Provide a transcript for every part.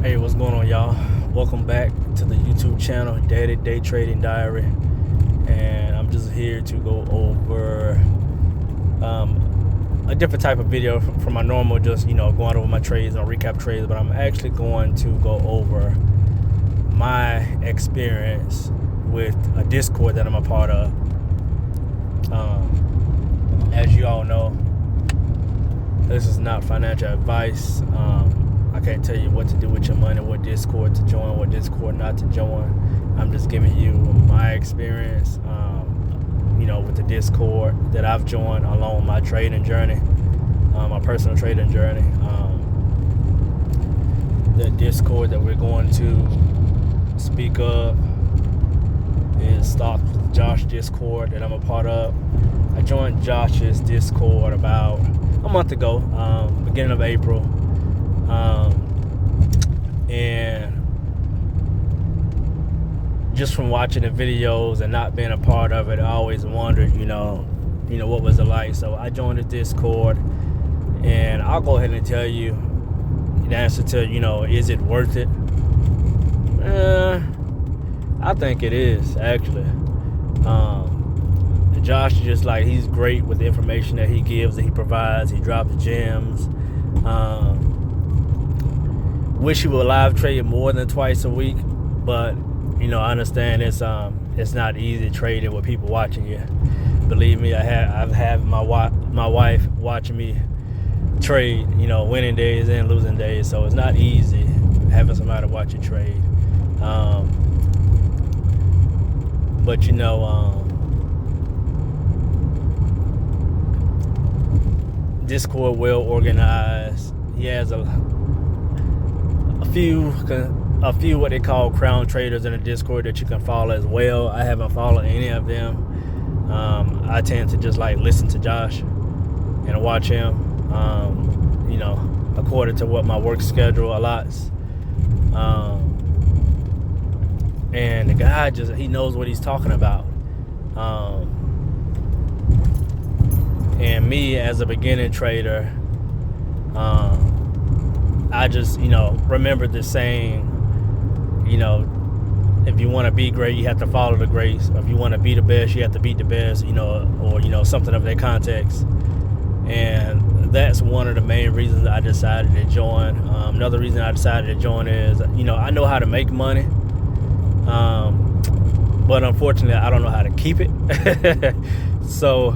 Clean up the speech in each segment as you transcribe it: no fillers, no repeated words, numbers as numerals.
Hey, what's going on, y'all? Welcome back to the YouTube channel, Daddy Day Trading Diary. And I'm just here to go over a different type of video from my normal, just, going over my trades and recap trades. But I'm actually going to go over my experience with a Discord that I'm a part of. As you all know, this is not financial advice. I can't tell you what to do with your money, what Discord to join, what Discord not to join. I'm just giving you my experience, with the Discord that I've joined along my trading journey, my personal trading journey. The Discord that we're going to speak of is Stock Josh Discord that I'm a part of. I joined Josh's Discord about a month ago, beginning of April. And just from watching the videos and not being a part of it, I always wondered, what was it like. So I joined the Discord, and I'll go ahead and tell you the answer to, is it worth it? I think it is, actually. Josh is just like, he's great with the information that he gives, that he provides. He drops gems. Wish he would live trade more than twice a week, but I understand it's not easy trading with people watching you. Believe me, I've had my wife watching me trade, winning days and losing days, so it's not easy having somebody watch you trade. But Discord well organized. He has a few what they call crown traders in the Discord that you can follow as well. I haven't followed any of them. I tend to just listen to Josh and watch him, according to what my work schedule allots. And the guy he knows what he's talking about. And me as a beginning trader, I just, remember the saying, if you want to be great, you have to follow the greats. If you want to be the best, you have to beat the best, or something of that context. And that's one of the main reasons I decided to join. Another reason I decided to join is, I know how to make money, but unfortunately, I don't know how to keep it. So,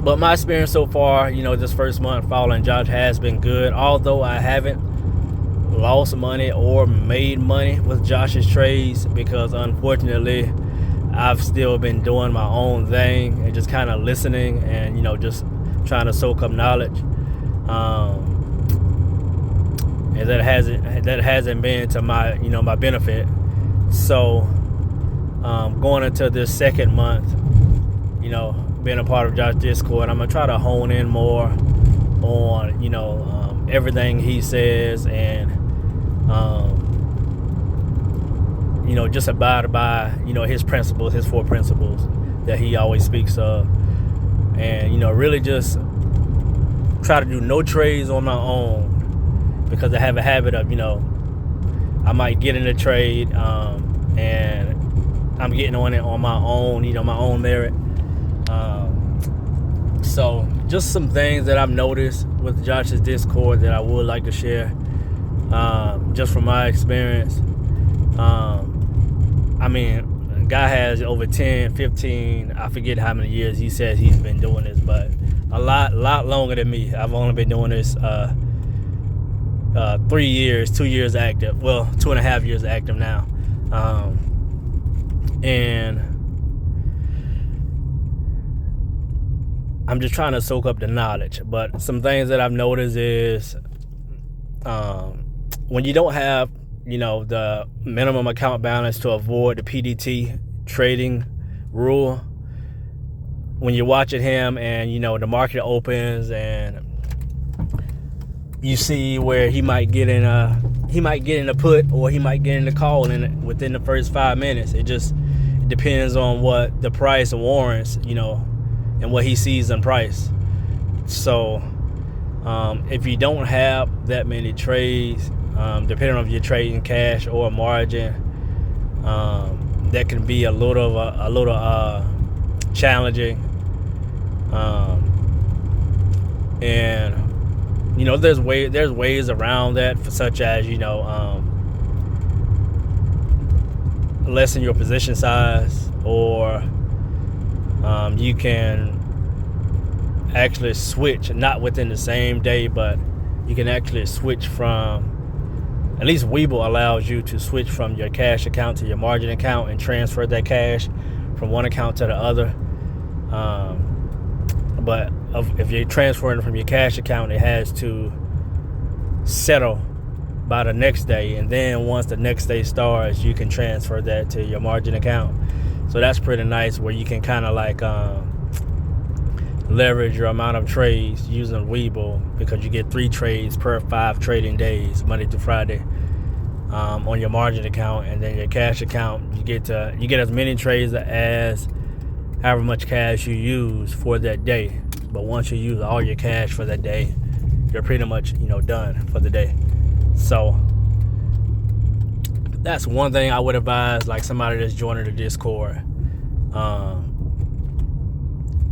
but my experience so far, this first month following Josh has been good. Although I haven't lost money or made money with Josh's trades, because unfortunately, I've still been doing my own thing and just kind of listening and, just trying to soak up knowledge. And that hasn't been to my, my benefit. So, going into this second month, being a part of Josh's Discord, I'm gonna try to hone in more on everything he says, and just abide by his principles, his 4 principles that he always speaks of, and really just try to do no trades on my own, because I have a habit of I might get in a trade and I'm getting on it on my own, my own merit. So just some things that I've noticed with Josh's Discord that I would like to share, just from my experience. The guy has over 10, 15, I forget how many years he says he's been doing this, but a lot longer than me. I've only been doing this 3 years, 2 years active. Well, 2.5 years active now. And I'm just trying to soak up the knowledge. But some things that I've noticed is when you don't have, the minimum account balance to avoid the PDT trading rule, when you're watching him and, the market opens and you see where he might get in a put, or he might get in the call within the first 5 minutes. It depends on what the price warrants, and what he sees in price. So If you don't have that many trades, depending on if you're trading cash or margin, that can be a little challenging. And there's ways around that, such as lessen your position size, or you can actually switch, not within the same day, but you can actually switch from, at least Webull allows you to switch from your cash account to your margin account and transfer that cash from one account to the other. But if you're transferring from your cash account, it has to settle by the next day, and then once the next day starts, you can transfer that to your margin account. So that's pretty nice, where you can kind of like leverage your amount of trades using Webull, because you get 3 trades per 5 trading days, Monday to Friday, on your margin account. And then your cash account, you get as many trades as however much cash you use for that day. But once you use all your cash for that day, you're pretty much done for the day. So that's one thing I would advise, like somebody that's joining the Discord.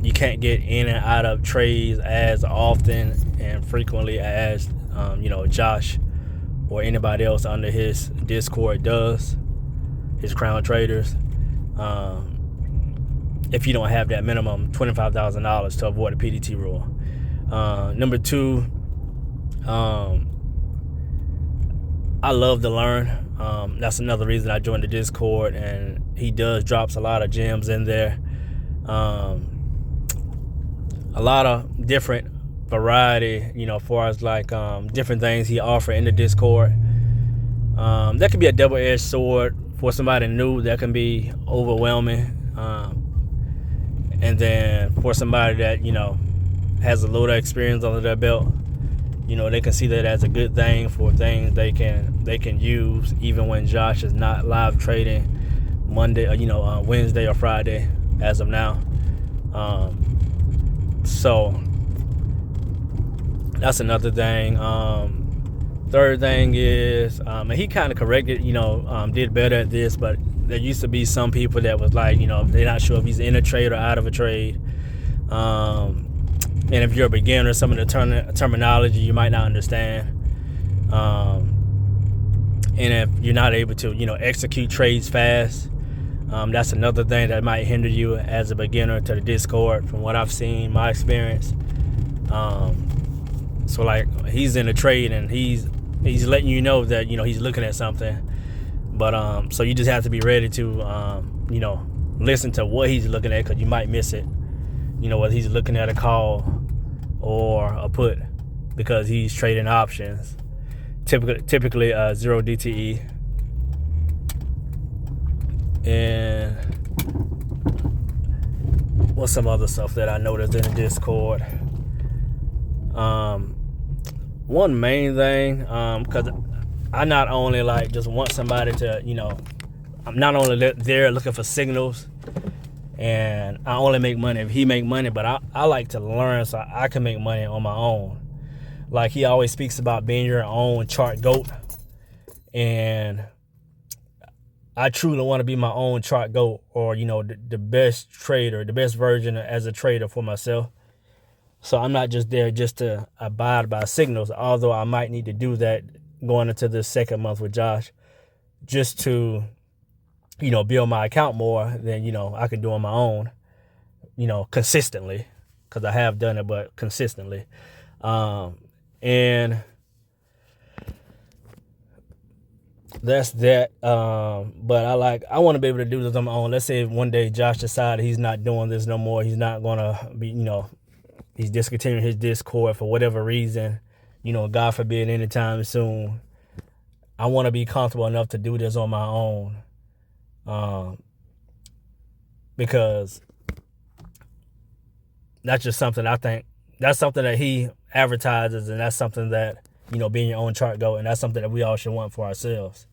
You can't get in and out of trades as often and frequently as Josh or anybody else under his Discord does, his Crown Traders. If you don't have that minimum $25,000 to avoid a PDT rule. Number 2, I love to learn. That's another reason I joined the Discord, and he drops a lot of gems in there. A lot of different variety, as far as like different things he offers in the Discord. That could be a double-edged sword for somebody new. That can be overwhelming. And then for somebody that has a little experience under their belt, they can see that as a good thing, for things they can use even when Josh is not live trading Monday, Wednesday or Friday as of now. So that's another thing. Third thing is, and he kind of corrected, did better at this, but there used to be some people that was like, they're not sure if he's in a trade or out of a trade. And if you're a beginner, some of the terminology you might not understand. And if you're not able to, execute trades fast, that's another thing that might hinder you as a beginner to the Discord, from what I've seen, my experience. So like, he's in a trade and he's letting you know that, he's looking at something. But so you just have to be ready to, listen to what he's looking at, because you might miss it. Whether he's looking at a call or a put, because he's trading options, typically 0 DTE. And what's some other stuff that I noticed in the Discord? One main thing, because I not only like just want somebody to, I'm not only there looking for signals, and I only make money if he make money, but I like to learn so I can make money on my own. Like, he always speaks about being your own chart GOAT, and I truly want to be my own chart GOAT, or the best trader, the best version as a trader for myself. So I'm not just there just to abide by signals, although I might need to do that going into the second month with Josh, just to build my account more than I can do on my own, consistently, because I have done it, but consistently. And that's that. But I want to be able to do this on my own. Let's say one day Josh decided he's not doing this no more. He's not gonna be, he's discontinuing his Discord for whatever reason, God forbid, anytime soon. I want to be comfortable enough to do this on my own. Because that's just something that's something that he advertises, and that's something that, being your own chart GOAT, and that's something that we all should want for ourselves.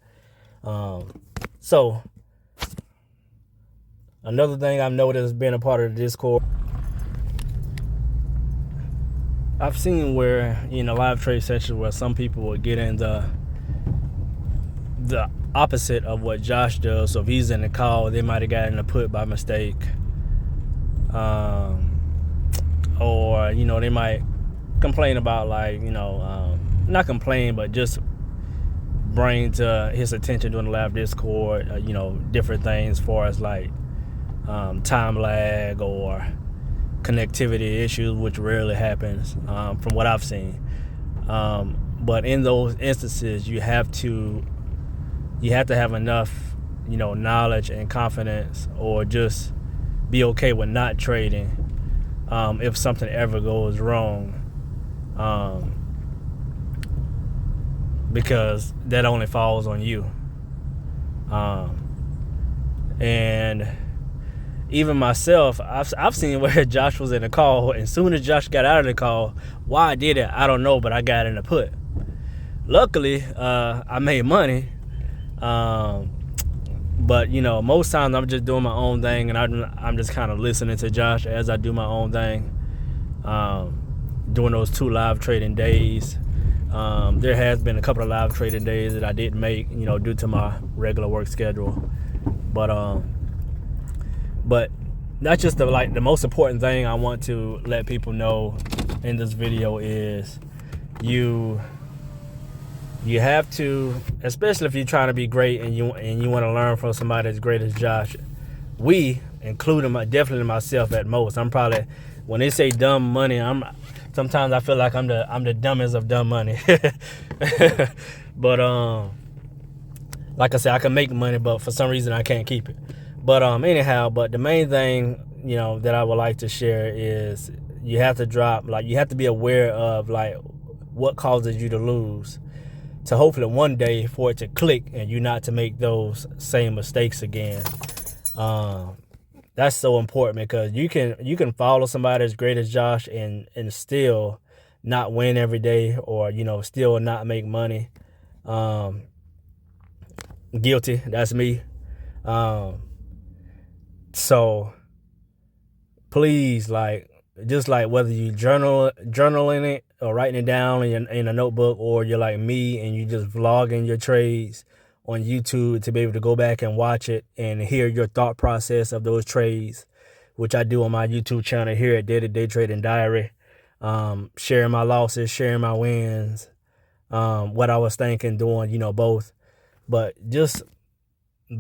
So another thing I've noticed being a part of the Discord, I've seen where live trade sessions where some people will get in the opposite of what Josh does. So if he's in the call, they might have gotten a put by mistake, or they might complain about not complain, but just bring to his attention during the live Discord, different things as far as time lag or connectivity issues, which rarely happens from what I've seen. But in those instances, you have to have enough, knowledge and confidence, or just be okay with not trading if something ever goes wrong, because that only falls on you. And even myself, I've seen where Josh was in a call, and as soon as Josh got out of the call, why I did it, I don't know, but I got in a put. Luckily, I made money. But most times I'm just doing my own thing, and I'm just kind of listening to Josh as I do my own thing. During those 2 live trading days, there has been a couple of live trading days that I didn't make, due to my regular work schedule. But that's just the most important thing I want to let people know in this video is you have to, especially if you're trying to be great and you want to learn from somebody as great as Josh. We, including definitely myself at most, I'm probably, when they say dumb money, sometimes I feel like I'm the dumbest of dumb money. But like I said, I can make money, but for some reason I can't keep it. But anyhow, but the main thing that I would like to share is you have to you have to be aware of what causes you to lose, to hopefully one day for it to click and you not to make those same mistakes again. That's so important, because you can follow somebody as great as Josh and still not win every day, or still not make money. Guilty, that's me. So please, just whether you journaling it or writing it down in a notebook, or you're like me and you just vlogging your trades on YouTube to be able to go back and watch it and hear your thought process of those trades, which I do on my YouTube channel here at Day-to-Day Trading Diary, sharing my losses, sharing my wins, what I was thinking, doing, both. But just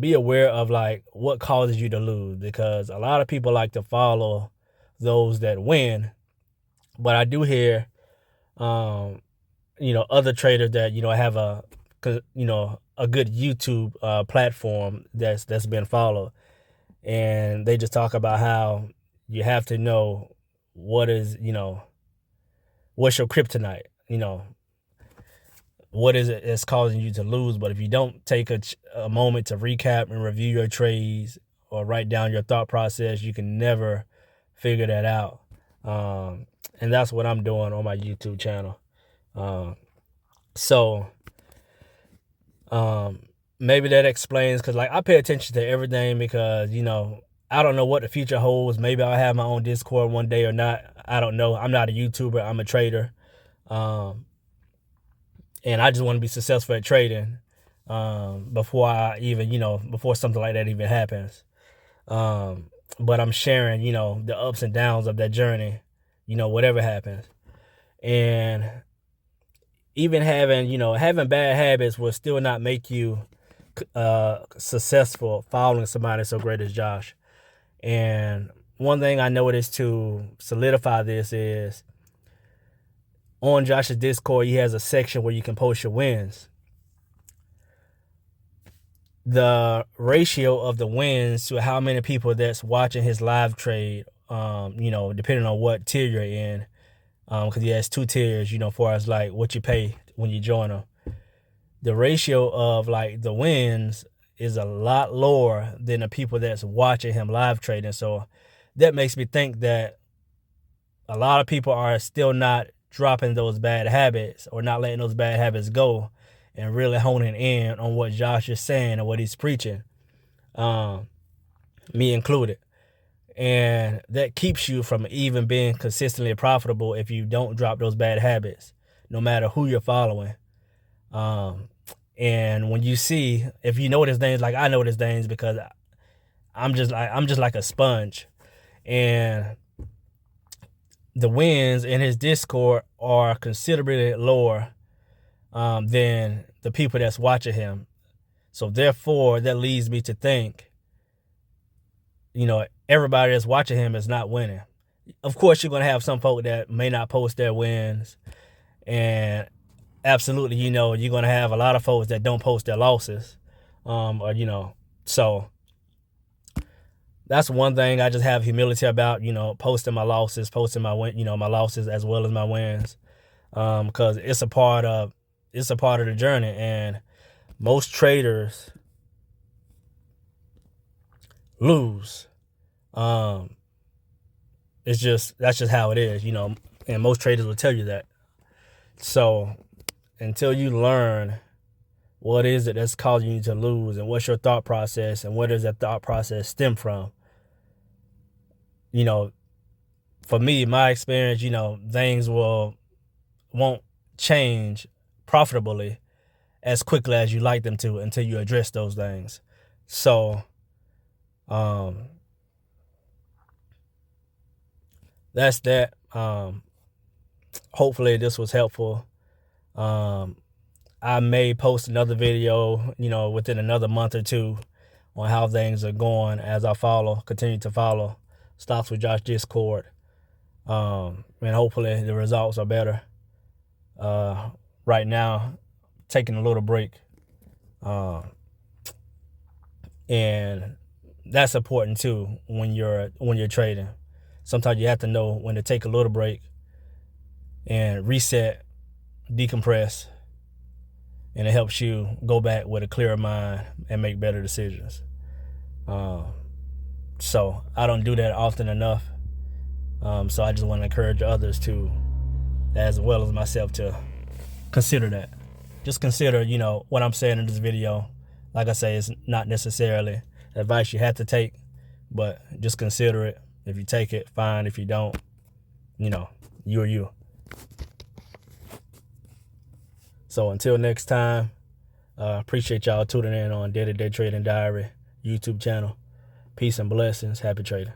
be aware of what causes you to lose, because a lot of people like to follow those that win. But I do hear other traders that have a good YouTube platform that's been followed, and they just talk about how you have to know what's your kryptonite, what is it that's causing you to lose. But if you don't take a moment to recap and review your trades or write down your thought process, you can never figure that out. And that's what I'm doing on my YouTube channel. So maybe that explains, because I pay attention to everything, because I don't know what the future holds. Maybe I'll have my own Discord one day or not. I don't know. I'm not a YouTuber, I'm a trader. And I just want to be successful at trading before I even, before something like that even happens. But I'm sharing, the ups and downs of that journey, whatever happens. And even having bad habits will still not make you successful following somebody so great as Josh. And one thing I noticed to solidify this is, on Josh's Discord, he has a section where you can post your wins. The ratio of the wins to how many people that's watching his live trade, depending on what tier you're in, because he has 2 tiers, as far as what you pay when you join him. The ratio of the wins is a lot lower than the people that's watching him live trading. So that makes me think that a lot of people are still not dropping those bad habits, or not letting those bad habits go, and really honing in on what Josh is saying and what he's preaching, me included. And that keeps you from even being consistently profitable if you don't drop those bad habits, no matter who you're following. And when you see, if you notice things, like I notice things because I'm just like a sponge, and the wins in his Discord are considerably lower than the people that's watching him. So therefore, that leads me to think, everybody that's watching him is not winning. Of course, you're going to have some folk that may not post their wins. And absolutely, you're going to have a lot of folks that don't post their losses. So that's one thing I just have humility about, posting my losses, posting my my losses as well as my wins. Because it's a part of the journey. And most traders lose. That's just how it is, and most traders will tell you that. So until you learn what is it that's causing you to lose, and what's your thought process, and where does that thought process stem from, for me, my experience, things won't change profitably as quickly as you like them to until you address those things. So that's that. Hopefully this was helpful. I may post another video, within another month or two on how things are going as I continue to follow Stocks with Josh Discord. And hopefully the results are better. Right now, taking a little break. And that's important too when you're trading. Sometimes you have to know when to take a little break and reset, decompress, and it helps you go back with a clearer mind and make better decisions. So I don't do that often enough. So I just want to encourage others to, as well as myself, to consider that. Just consider, what I'm saying in this video. Like I say, it's not necessarily advice you have to take, but just consider it. If you take it, fine. If you don't, you are you. So until next time, appreciate y'all tuning in on Day-to-Day Trading Diary YouTube channel. Peace and blessings. Happy trading.